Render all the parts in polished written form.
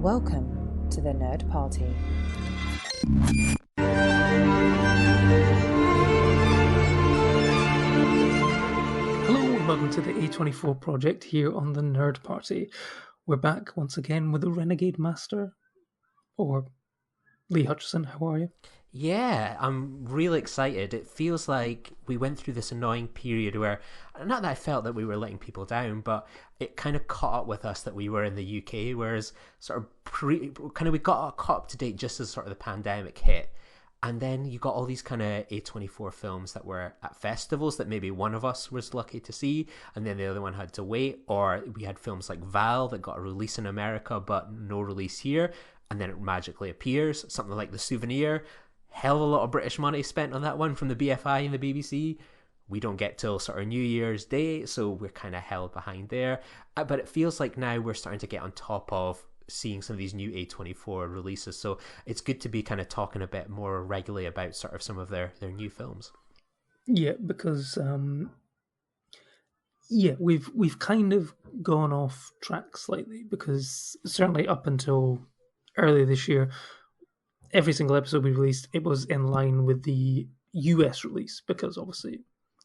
Welcome to the Nerd Party. Hello and welcome to the A24 project here on the Nerd Party. We're back once again with the Renegade Master, or Lee Hutchison. How are you? Yeah, I'm really excited. It feels like we went through this annoying period where, not that I felt that we were letting people down, but it kind of caught up with us that we were in the UK, whereas sort of we got caught up to date just as sort of the pandemic hit. And then you got all these kind of A24 films that were at festivals that maybe one of us was lucky to see, and then the other one had to wait. Or we had films like Val that got a release in America but no release here, and then it magically appears. Something like The Souvenir, hell of a lot of British money spent on that one from the BFI and the BBC. We don't get till sort of New Year's Day, so we're kind of held behind there. But it feels like now we're starting to get on top of seeing some of these new A24 releases, so it's good to be kind of talking a bit more regularly about sort of some of their new films. Yeah, because we've kind of gone off track slightly, because certainly up until earlier this year, every single episode we released, it was in line with the US release, because obviously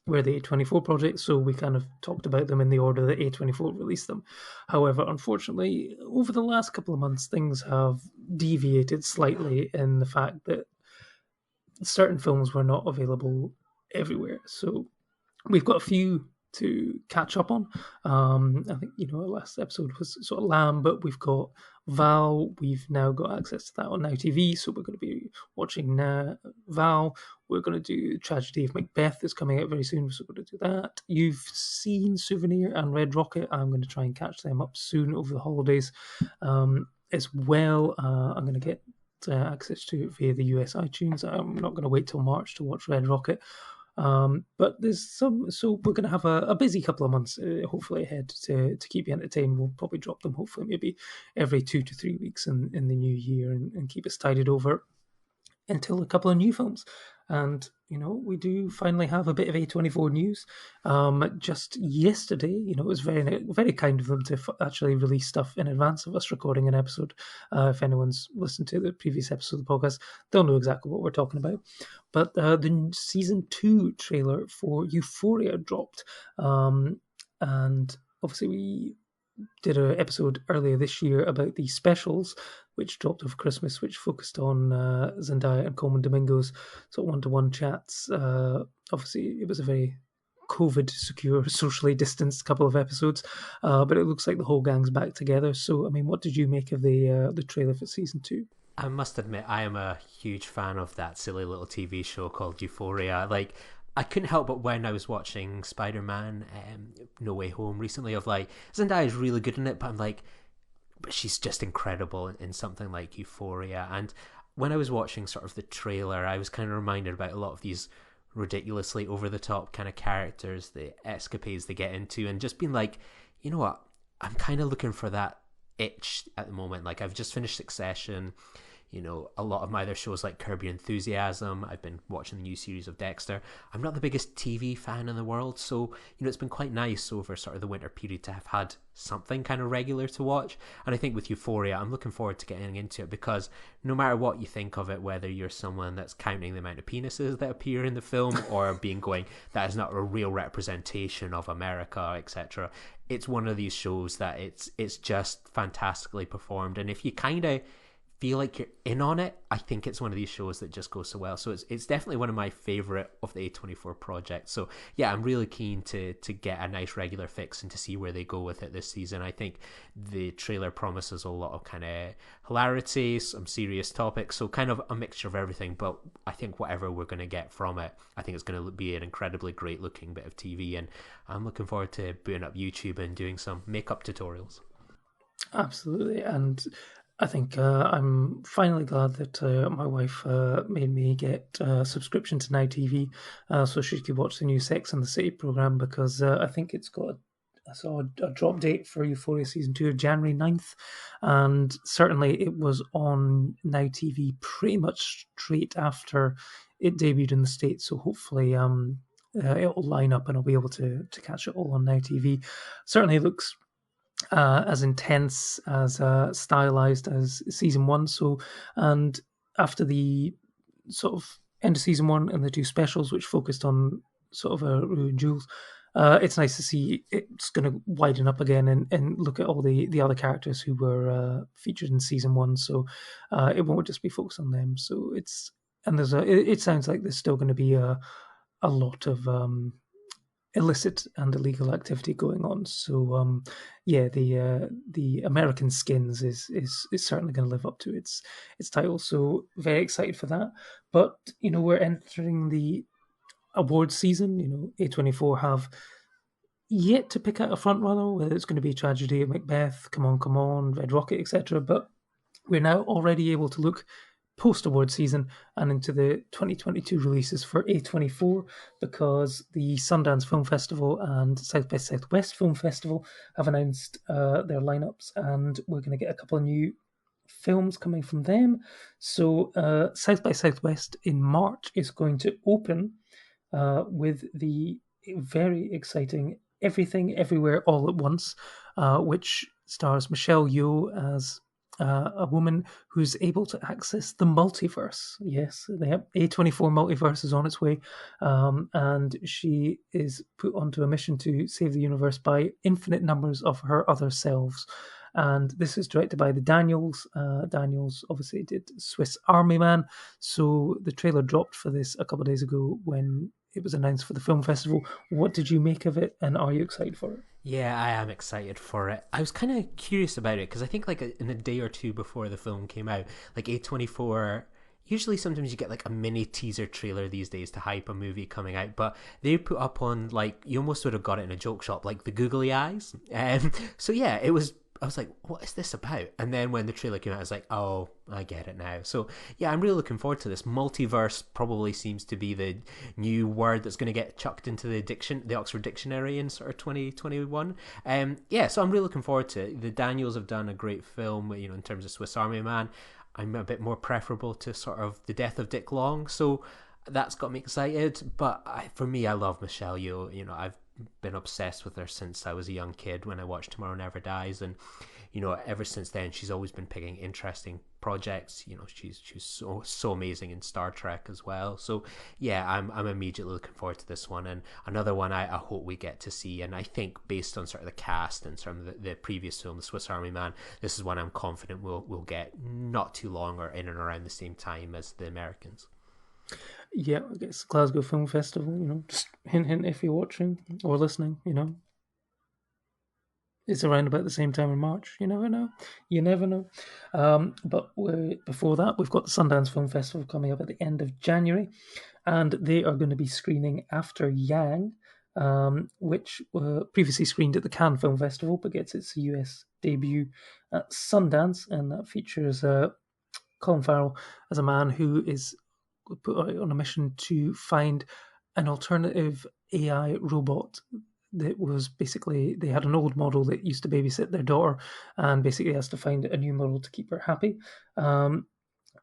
we're the A24 project, so we kind of talked about them in the order that A24 released them. However, unfortunately, over the last couple of months, things have deviated slightly in the fact that certain films were not available everywhere. So we've got a few to catch up on. I think, our last episode was sort of Lamb, but we've got Val. We've now got access to that on Now TV, so we're going to be watching Val. We're going to do Tragedy of Macbeth is coming out very soon, so we're going to do that. You've seen Souvenir and Red Rocket. I'm going to try and catch them up soon over the holidays. As well, I'm going to get access to it via the US iTunes. I'm not going to wait till March to watch Red Rocket. But there's some, so we're going to have a busy couple of months, hopefully ahead to keep you entertained. We'll probably drop them, hopefully, maybe every 2 to 3 weeks in the new year, and keep us tided over until a couple of new films. And, we do finally have a bit of A24 news. Just yesterday, it was very, very kind of them to actually release stuff in advance of us recording an episode. If anyone's listened to the previous episode of the podcast, they'll know exactly what we're talking about. But the season 2 trailer for Euphoria dropped. And obviously we did an episode earlier this year about the specials, which dropped over Christmas, which focused on Zendaya and Coleman Domingo's sort of one-to-one chats. Obviously, it was a very COVID-secure, socially distanced couple of episodes, but it looks like the whole gang's back together. So, I mean, what did you make of the trailer for season 2? I must admit, I am a huge fan of that silly little TV show called Euphoria. Like, I couldn't help but when I was watching Spider-Man No Way Home recently, of like, Zendaya is really good in it, but I'm like, but she's just incredible in something like Euphoria. And when I was watching sort of the trailer, I was kind of reminded about a lot of these ridiculously over-the-top kind of characters, the escapades they get into, and just being like, you know what, I'm kind of looking for that itch at the moment. Like, I've just finished Succession. A lot of my other shows like Curb Your Enthusiasm. I've been watching the new series of Dexter. I'm not the biggest TV fan in the world, so, it's been quite nice over sort of the winter period to have had something kind of regular to watch. And I think with Euphoria, I'm looking forward to getting into it, because no matter what you think of it, whether you're someone that's counting the amount of penises that appear in the film or being going, that is not a real representation of America, etc., it's one of these shows that it's just fantastically performed. And if you kind of feel like you're in on it, I think it's one of these shows that just goes so well. So it's definitely one of my favorite of the A24 projects. So yeah, I'm really keen to get a nice regular fix and to see where they go with it this season. I think the trailer promises a lot of kind of hilarity, some serious topics, so kind of a mixture of everything. But I think whatever we're going to get from it, I think it's going to be an incredibly great looking bit of TV, and I'm looking forward to booting up YouTube and doing some makeup tutorials. Absolutely, and I think I'm finally glad that my wife made me get a subscription to Now TV, so she could watch the new Sex and the City program, because I think I saw a drop date for Euphoria season 2 of January 9th, and certainly it was on Now TV pretty much straight after it debuted in the States. So hopefully it'll line up and I'll be able to catch it all on Now TV. Certainly looks as intense, as stylized as season one. So, and after the sort of end of season one and the two specials, which focused on sort of Rue and Jules, it's nice to see it's going to widen up again and look at all the other characters who were featured in season one. So it won't just be focused on them. So it's and it sounds like there's still going to be a lot of illicit and illegal activity going on. So yeah, the American Skins is certainly going to live up to its title. So very excited for that. But we're entering the awards season. A24 have yet to pick out a front runner, whether it's going to be Tragedy of Macbeth, Come On, Red Rocket, etc. But we're now already able to look post-award season and into the 2022 releases for A24, because the Sundance Film Festival and South by Southwest Film Festival have announced their lineups, and we're going to get a couple of new films coming from them. So South by Southwest in March is going to open with the very exciting Everything Everywhere All at Once, which stars Michelle Yeoh as a woman who's able to access the multiverse. Yes, the A24 multiverse is on its way, and she is put onto a mission to save the universe by infinite numbers of her other selves. And this is directed by the Daniels. Daniels obviously did Swiss Army Man, so the trailer dropped for this a couple of days ago when it was announced for the film festival. What did you make of it, and are you excited for it? Yeah, I am excited for it. I was kind of curious about it because I think like in a day or two before the film came out, like A24, usually sometimes you get like a mini teaser trailer these days to hype a movie coming out, but they put up on, like, you almost would have got it in a joke shop, like the googly eyes. So yeah, I was like, what is this about? And then when the trailer came out, I was like, oh, I get it now. So yeah, I'm really looking forward to this. Multiverse probably seems to be the new word that's going to get chucked into the Oxford Dictionary in sort of 2021. Yeah, so I'm really looking forward to it. The Daniels have done a great film, in terms of Swiss Army Man. I'm a bit more preferable to sort of The Death of Dick Long, so that's got me excited. But for me, I love Michelle Yeoh. I've been obsessed with her since I was a young kid when I watched Tomorrow Never Dies, and ever since then she's always been picking interesting projects. She's so amazing in Star Trek as well. So yeah, I'm immediately looking forward to this one, and another one I hope we get to see. And I think based on sort of the cast and sort of the previous film, The Swiss Army Man, this is one I'm confident we'll get not too long or in and around the same time as the Americans. Yeah, I guess Glasgow Film Festival, just hint, hint if you're watching or listening, It's around about the same time in March. You never know. You never know. But before that, we've got the Sundance Film Festival coming up at the end of January, and they are going to be screening After Yang, which previously screened at the Cannes Film Festival, but gets its US debut at Sundance, and that features Colin Farrell as a man who is put out on a mission to find an alternative AI robot that was basically, they had an old model that used to babysit their daughter, and basically has to find a new model to keep her happy. And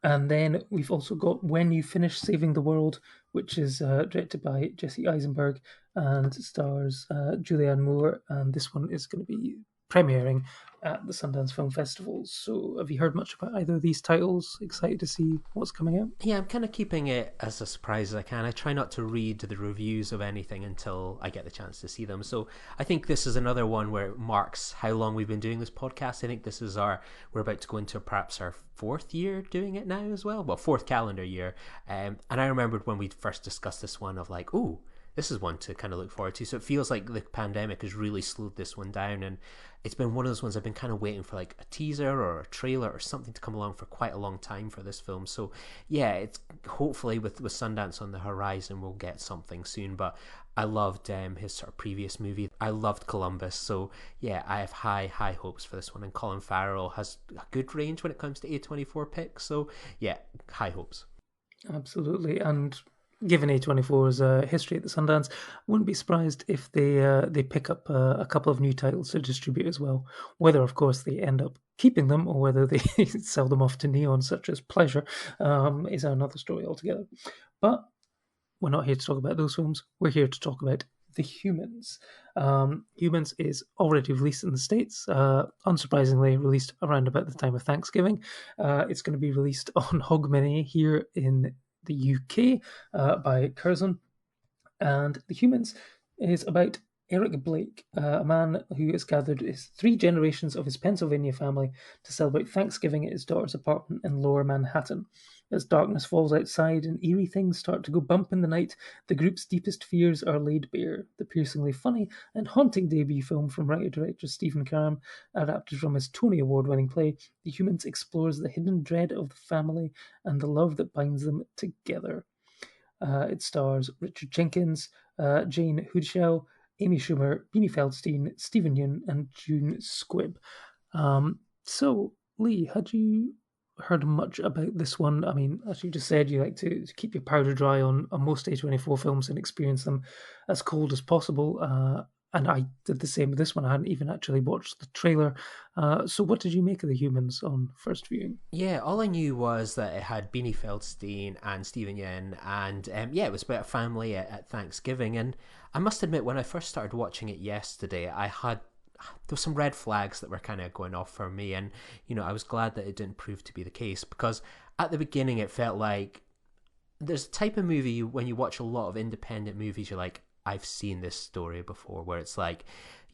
then we've also got When You Finish Saving the World, which is directed by Jesse Eisenberg and stars Julianne Moore, and this one is going to be premiering at the Sundance Film Festival. So have you heard much about either of these titles? Excited to see what's coming out? Yeah, I'm kind of keeping it as a surprise as I can. I try not to read the reviews of anything until I get the chance to see them. So I think this is another one where it marks how long we've been doing this podcast. I think this is we're about to go into perhaps our fourth year doing it now as well. Well, fourth calendar year. And I remembered when we first discussed this one of like, ooh, this is one to kind of look forward to. So it feels like the pandemic has really slowed this one down, and it's been one of those ones I've been kind of waiting for, like a teaser or a trailer or something to come along for quite a long time for this film. So yeah, it's hopefully with Sundance on the horizon we'll get something soon. But I loved his sort of previous movie. I loved Columbus. So yeah, I have high hopes for this one, and Colin Farrell has a good range when it comes to A24 picks. So yeah, high hopes. Absolutely. And given A24's history at the Sundance, wouldn't be surprised if they pick up a couple of new titles to distribute as well. Whether, of course, they end up keeping them or whether they sell them off to Neon, such as Pleasure, is another story altogether. But we're not here to talk about those films. We're here to talk about The Humans. Humans is already released in the States, unsurprisingly released around about the time of Thanksgiving. It's going to be released on Hogmanay here in the UK by Curzon. And The Humans is about Eric Blake, a man who has gathered his 3 generations of his Pennsylvania family to celebrate Thanksgiving at his daughter's apartment in Lower Manhattan. As darkness falls outside and eerie things start to go bump in the night, the group's deepest fears are laid bare. The piercingly funny and haunting debut film from writer-director Stephen Karam, adapted from his Tony Award-winning play, The Humans explores the hidden dread of the family and the love that binds them together. It stars Richard Jenkins, Jane Hoodshell, Amy Schumer, Beanie Feldstein, Stephen Yeun, and June Squibb. So, Lee, had you heard much about this one? I mean, as you just said, you like to keep your powder dry on most A24 films and experience them as cold as possible. And I did the same with this one. I hadn't even actually watched the trailer. So what did you make of The Humans on first viewing? Yeah, all I knew was that it had Beanie Feldstein and Stephen Yen, and yeah, it was about a family at Thanksgiving. And I must admit, when I first started watching it yesterday, there were some red flags that were kind of going off for me, and I was glad that it didn't prove to be the case, because at the beginning it felt like there's a type of movie when you watch a lot of independent movies, you're like, I've seen this story before, where it's like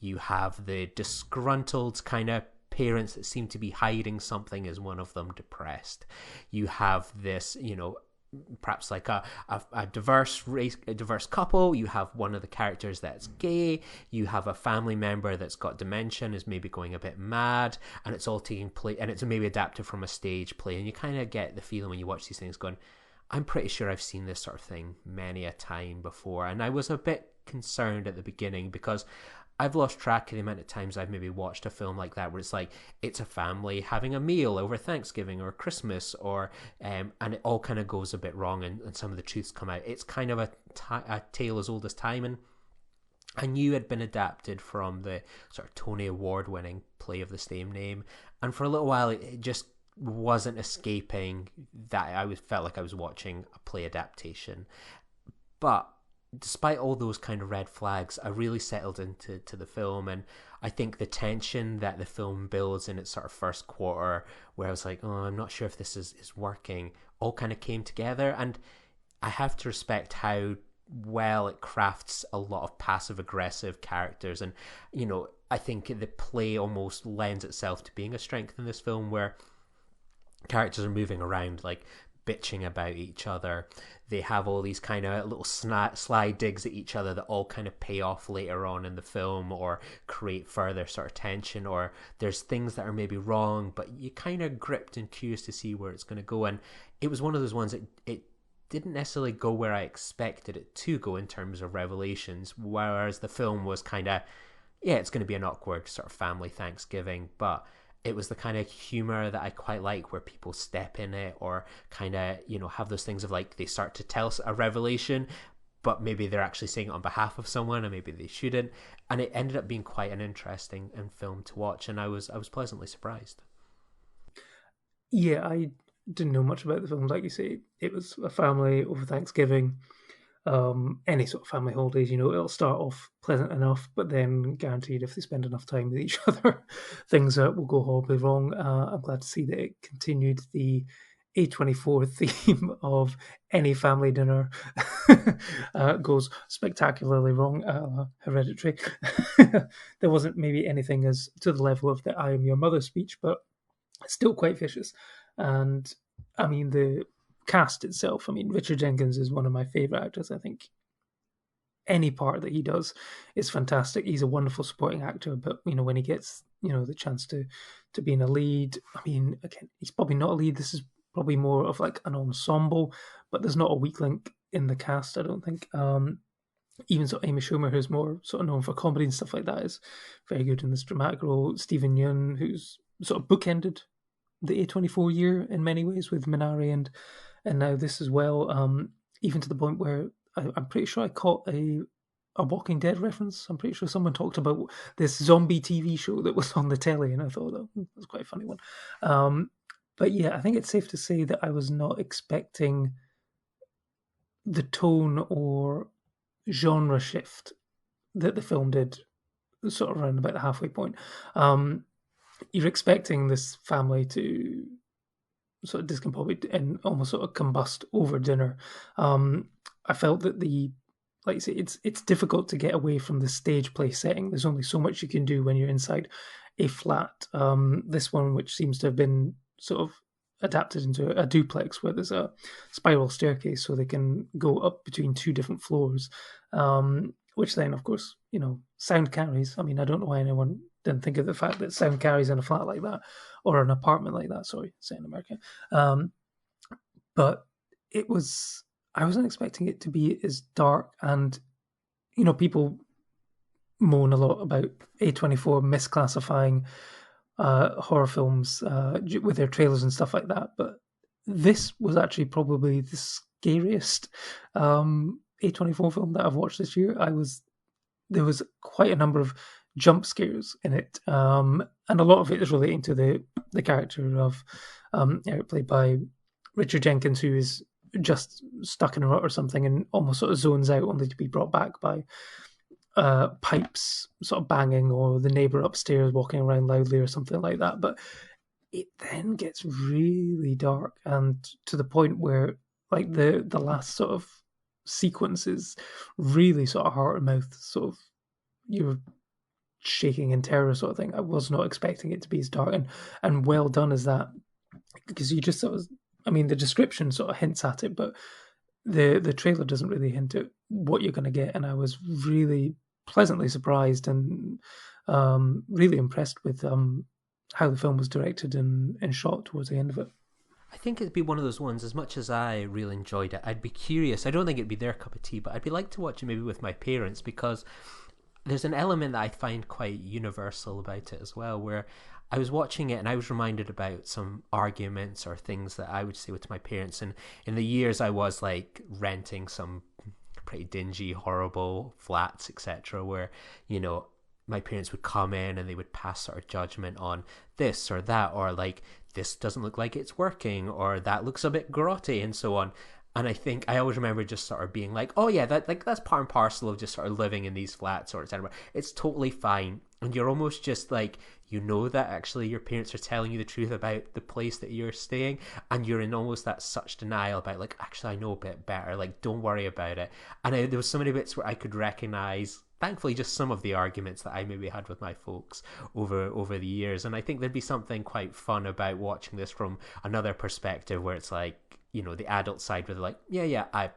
you have the disgruntled kind of parents that seem to be hiding something. Is one of them depressed? You have this, perhaps like a diverse race, a diverse couple. You have one of the characters that's gay. You have a family member that's got dementia and is maybe going a bit mad, and it's all taking place, and it's maybe adapted from a stage play. And you kind of get the feeling when you watch these things going, I'm pretty sure I've seen this sort of thing many a time before. And I was a bit concerned at the beginning, because I've lost track of the amount of times I've maybe watched a film like that, where it's like it's a family having a meal over Thanksgiving or Christmas, or and it all kind of goes a bit wrong, and some of the truths come out. It's kind of a tale as old as time, and I knew it had been adapted from the sort of Tony Award-winning play of the same name, and for a little while it just wasn't escaping that felt like I was watching a play adaptation. But despite all those kind of red flags, I really settled into the film, and I think the tension that the film builds in its sort of first quarter, where I was like, oh, I'm not sure if this is working, all kind of came together. And I have to respect how well it crafts a lot of passive aggressive characters, and I think the play almost lends itself to being a strength in this film, where characters are moving around like bitching about each other. They have all these kind of little sly digs at each other that all kind of pay off later on in the film, or create further sort of tension, or there's things that are maybe wrong, but you kind of gripped and curious to see where it's going to go. And it was one of those ones that it didn't necessarily go where I expected it to go in terms of revelations, whereas the film was kind of, yeah, it's going to be an awkward sort of family Thanksgiving, but it was the kind of humor that I quite like, where people step in it, or kind of, have those things of like they start to tell a revelation, but maybe they're actually saying it on behalf of someone, and maybe they shouldn't. And it ended up being quite an interesting film to watch, and I was pleasantly surprised. Yeah, I didn't know much about the film. Like you say, it was a family over Thanksgiving. Any sort of family holidays, it'll start off pleasant enough, but then guaranteed if they spend enough time with each other, things will go horribly wrong. I'm glad to see that it continued the A24 theme of any family dinner goes spectacularly wrong. Hereditary. There wasn't maybe anything as to the level of the I Am Your Mother speech, but still quite vicious. And I mean, the cast itself, I mean, Richard Jenkins is one of my favourite actors. I think any part that he does is fantastic. He's a wonderful supporting actor, but when he gets the chance to be in a lead, I mean, again, he's probably not a lead. This is probably more of like an ensemble, but there's not a weak link in the cast, I don't think. Even so, Amy Schumer, who's more sort of known for comedy and stuff like that, is very good in this dramatic role. Stephen Yeun, who's sort of bookended the A24 year in many ways with Minari and now this as well. Even to the point where I'm pretty sure I caught a Walking Dead reference. I'm pretty sure someone talked about this zombie TV show that was on the telly, and I thought that was quite a funny one. But yeah, I think it's safe to say that I was not expecting the tone or genre shift that the film did, sort of around about the halfway point. You're expecting this family to sort of discombobulate and almost sort of combust over dinner. I felt that like you say, it's difficult to get away from the stage play setting. There's only so much you can do when you're inside a flat. This one, which seems to have been sort of adapted into a duplex where there's a spiral staircase so they can go up between two different floors, which then, of course, sound carries. I mean, I don't know why anyone didn't think of the fact that sound carries in a flat like that or an apartment like that. Sorry, say in America. But I wasn't expecting it to be as dark, and people moan a lot about A24 misclassifying horror films with their trailers and stuff like that, but this was actually probably the scariest A24 film that I've watched this year. There was quite a number of jump scares in it, and a lot of it is relating to the character of Eric, played by Richard Jenkins, who is just stuck in a rut or something and almost sort of zones out, only to be brought back by pipes sort of banging or the neighbour upstairs walking around loudly or something like that. But it then gets really dark, and to the point where like the last sort of sequence is really sort of heart and mouth, sort of you're shaking in terror sort of thing. I was not expecting it to be as dark and well done as that, because you just sort of, I mean, the description sort of hints at it, but the trailer doesn't really hint at what you're going to get, and I was really pleasantly surprised and really impressed with how the film was directed and shot towards the end of it. I think it'd be one of those ones, as much as I really enjoyed it, I'd be curious. I don't think it'd be their cup of tea, but I'd be like to watch it maybe with my parents, because there's an element that I find quite universal about it as well, where I was watching it and I was reminded about some arguments or things that I would say to my parents. And in the years I was like renting some pretty dingy, horrible flats, etc., where, my parents would come in and they would pass sort of judgment on this or that, or like, this doesn't look like it's working, or that looks a bit grotty, and so on. And I think I always remember just sort of being like, oh yeah, that's part and parcel of just sort of living in these flats, or etc. It's totally fine. And you're almost just like, that actually your parents are telling you the truth about the place that you're staying, and you're in almost that such denial about like, actually I know a bit better, like don't worry about it. And there was so many bits where I could recognize, thankfully, just some of the arguments that I maybe had with my folks over the years. And I think there'd be something quite fun about watching this from another perspective, where it's like, the adult side, where they're like, yeah,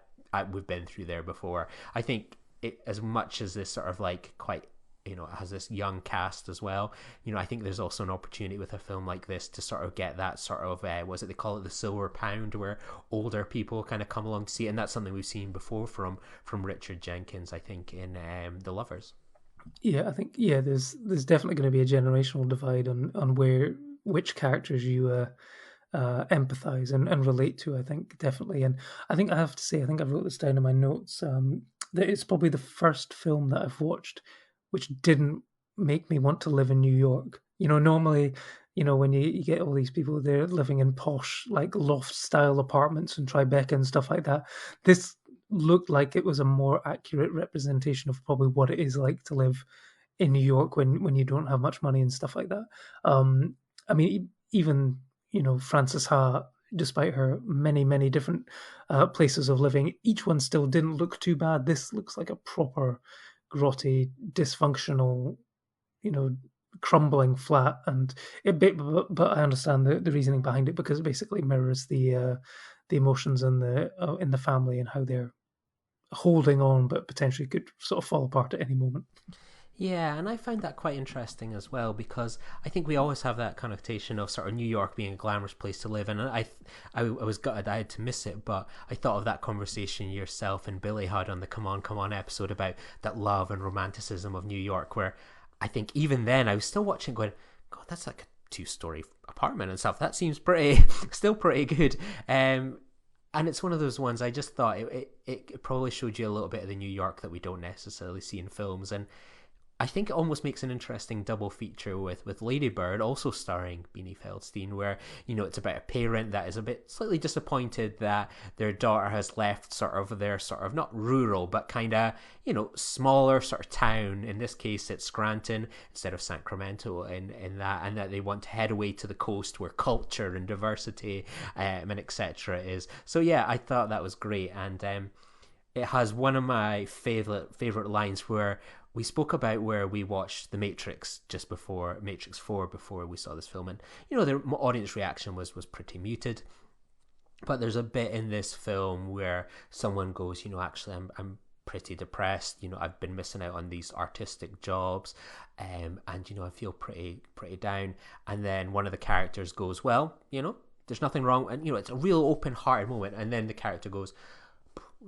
we've been through there before. I think it, as much as this sort of like quite, it has this young cast as well, I think there's also an opportunity with a film like this to sort of get that sort of was it, they call it the silver pound, where older people kind of come along to see it. And that's something we've seen before from Richard Jenkins, I think, in The Lovers. Yeah, I think there's definitely going to be a generational divide on which characters you empathize and relate to. I think definitely, and I think I have to say, I think I wrote this down in my notes, that it's probably the first film that I've watched which didn't make me want to live in New York. Normally, when you get all these people, they're living in posh, like loft-style apartments in Tribeca and stuff like that. This looked like it was a more accurate representation of probably what it is like to live in New York when you don't have much money and stuff like that. I mean, even, Frances Ha, despite her many, many different places of living, each one still didn't look too bad. This looks like a proper grotty, dysfunctional, crumbling flat, and but I understand the reasoning behind it, because it basically mirrors the emotions in the family and how they're holding on, but potentially could sort of fall apart at any moment. Yeah, and I find that quite interesting as well, because I think we always have that connotation of sort of New York being a glamorous place to live, and I was gutted I had to miss it, but I thought of that conversation yourself and Billy had on the Come On episode about that love and romanticism of New York, where I think even then I was still watching going, God, that's like a 2-story apartment and stuff. That seems still pretty good. And it's one of those ones, I just thought it probably showed you a little bit of the New York that we don't necessarily see in films. And I think it almost makes an interesting double feature with Lady Bird, also starring Beanie Feldstein, where, you know, it's about a parent that is a bit slightly disappointed that their daughter has left sort of their sort of not rural, but kind of, you know, smaller sort of town. In this case, it's Scranton instead of Sacramento in that, and that they want to head away to the coast where culture and diversity and etc. is. So yeah, I thought that was great. And it has one of my favorite lines where we spoke about where we watched The Matrix just before Matrix 4 before we saw this film, and you know, the audience reaction was pretty muted. But there's a bit in this film where someone goes, you know, actually I'm pretty depressed. You know, I've been missing out on these artistic jobs, and you know, I feel pretty down. And then one of the characters goes, well, you know, there's nothing wrong, and you know, it's a real open-hearted moment. And then the character goes,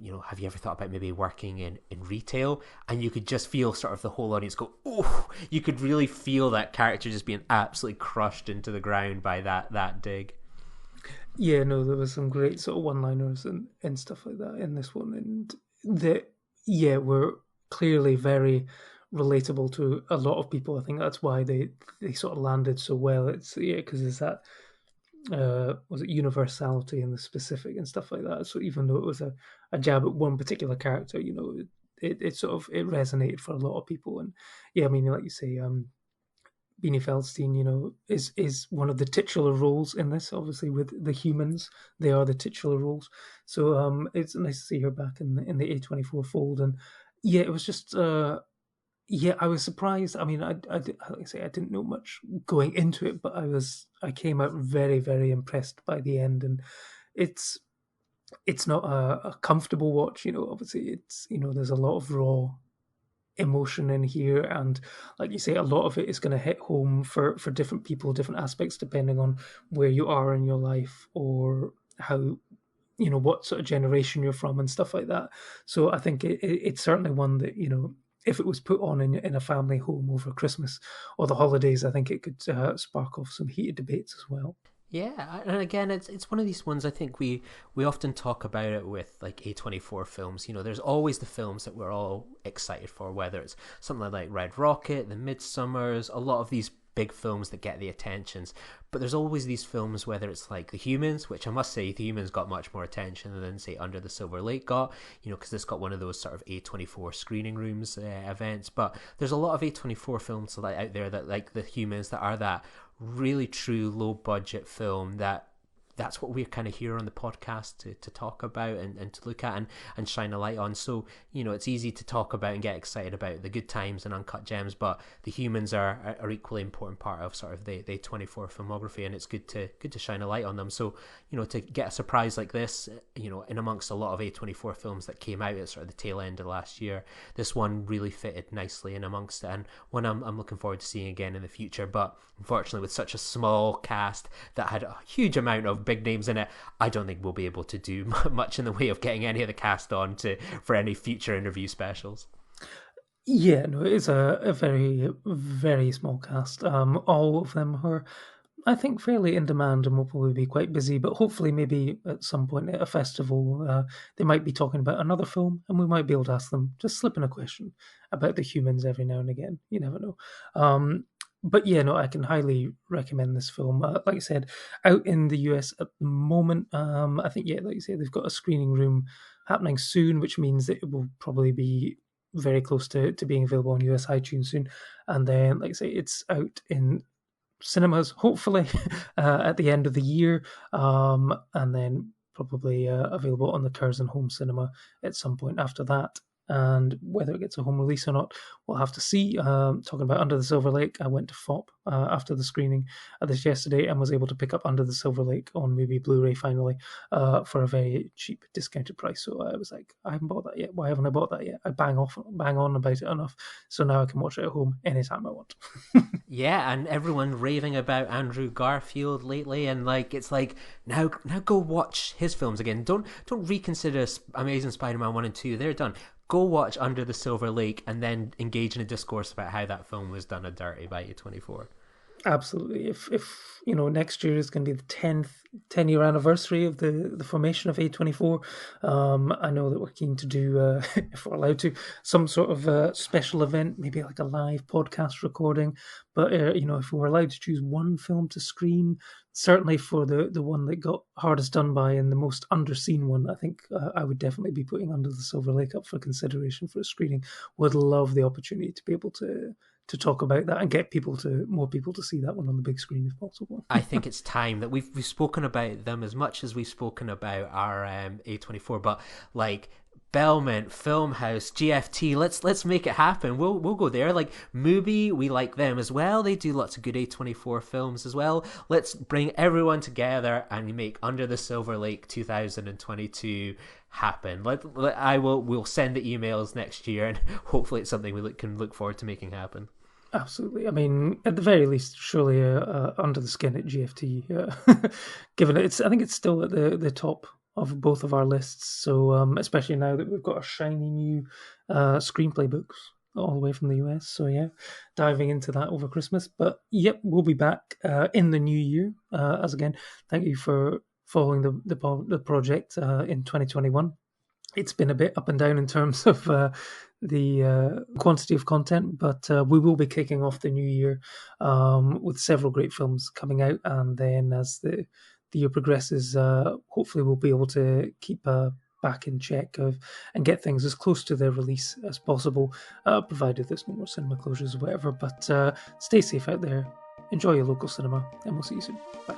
you know, have you ever thought about maybe working in retail? And you could just feel sort of the whole audience go, oh, you could really feel that character just being absolutely crushed into the ground by that dig. Yeah, no, there was some great sort of one-liners and stuff like that in this one, and they were clearly very relatable to a lot of people. I think that's why they sort of landed so well. It's because there's that was it universality in the specific and stuff like that. So even though it was a jab at one particular character, you know, it sort of it resonated for a lot of people. And yeah, I mean, like you say, Beanie Feldstein, you know, is one of the titular roles in this. Obviously, with the humans, they are the titular roles. So it's nice to see her back in the A24 fold. And yeah, it was just yeah, I was surprised. I mean, like I say, I didn't know much going into it, but I came out very, very impressed by the end. And it's not a comfortable watch, you know. Obviously, it's, you know, there's a lot of raw emotion in here, and like you say, a lot of it is going to hit home for different people, different aspects, depending on where you are in your life or how, you know, what sort of generation you're from and stuff like that. So I think it's certainly one that, you know, if it was put on in a family home over Christmas or the holidays, I think it could spark off some heated debates as well. Yeah, and again, it's one of these ones. I think we often talk about it with like A24 films. You know, there's always the films that we're all excited for, whether it's something like Red Rocket, The Midsummers, a lot of these big films that get the attentions. But there's always these films, whether it's like The Humans, which I must say, The Humans got much more attention than, say, Under the Silver Lake got, you know, because it's got one of those sort of A24 screening rooms events. But there's a lot of A24 films like out there that, like The Humans, that are that really true low budget film that's what we're kind of here on the podcast to talk about and to look at and shine a light on. So, you know, it's easy to talk about and get excited about the good times and uncut gems, but The Humans are equally important part of sort of the 24 filmography, and it's good to shine a light on them. So, you know, to get a surprise like this, you know, in amongst a lot of A24 films that came out at sort of the tail end of last year, this one really fitted nicely in amongst it, and one I'm looking forward to seeing again in the future. But unfortunately, with such a small cast that had a huge amount of big names in it, I don't think we'll be able to do much in the way of getting any of the cast on for any future interview specials. Yeah, no, it is a very, very small cast. All of them are, I think, fairly in demand and will probably be quite busy, but hopefully maybe at some point at a festival they might be talking about another film, and we might be able to ask them, just slip in a question about The Humans every now and again. You never know. But yeah, no, I can highly recommend this film. Like I said, out in the US at the moment, I think, yeah, like you say, they've got a screening room happening soon, which means that it will probably be very close to being available on US iTunes soon. And then, like I say, it's out in cinemas, hopefully, at the end of the year, and then probably available on the Curzon Home Cinema at some point after that. And whether it gets a home release or not, we'll have to see. Talking about Under the Silver Lake, I went to FOP after the screening of this yesterday and was able to pick up Under the Silver Lake on movie Blu-ray finally for a very cheap discounted price. So I was like, I haven't bought that yet. Why haven't I bought that yet? I bang on about it enough, so now I can watch it at home anytime I want. Yeah, and everyone raving about Andrew Garfield lately, and like it's like now go watch his films again. Don't reconsider Amazing Spider-Man 1 and 2. They're done. Go watch Under the Silver Lake and then engage in a discourse about how that film was done a dirty by A24. Absolutely. If next year is going to be the 10-year anniversary of the formation of A24, I know that we're keen to do, if we're allowed to, some sort of special event, maybe like a live podcast recording. But if we were allowed to choose one film to screen, certainly for the one that got hardest done by and the most underseen one, I think I would definitely be putting Under the Silver Lake up for consideration for a screening. Would love the opportunity to be able to talk about that and get more people to see that one on the big screen if possible. I think it's time that we've spoken about them as much as we've spoken about our A24, but like Belmont, Filmhouse, GFT, let's make it happen. We'll go there. Like Mubi, we like them as well. They do lots of good A24 films as well. Let's bring everyone together and make Under the Silver Lake 2022 happen. We'll send the emails next year, and hopefully it's something we can look forward to making happen. Absolutely. I mean, at the very least, surely Under the Skin at GFT, given I think it's still at the top of both of our lists. So especially now that we've got a shiny new screenplay books all the way from the US. So yeah, diving into that over Christmas. But yep, we'll be back in the new year. As again, thank you for following the project in 2021. It's been a bit up and down in terms of the quantity of content, but we will be kicking off the new year with several great films coming out, and then as the year progresses, hopefully we'll be able to keep back in check and get things as close to their release as possible, provided there's no more cinema closures or whatever. But stay safe out there, enjoy your local cinema, and we'll see you soon. Bye.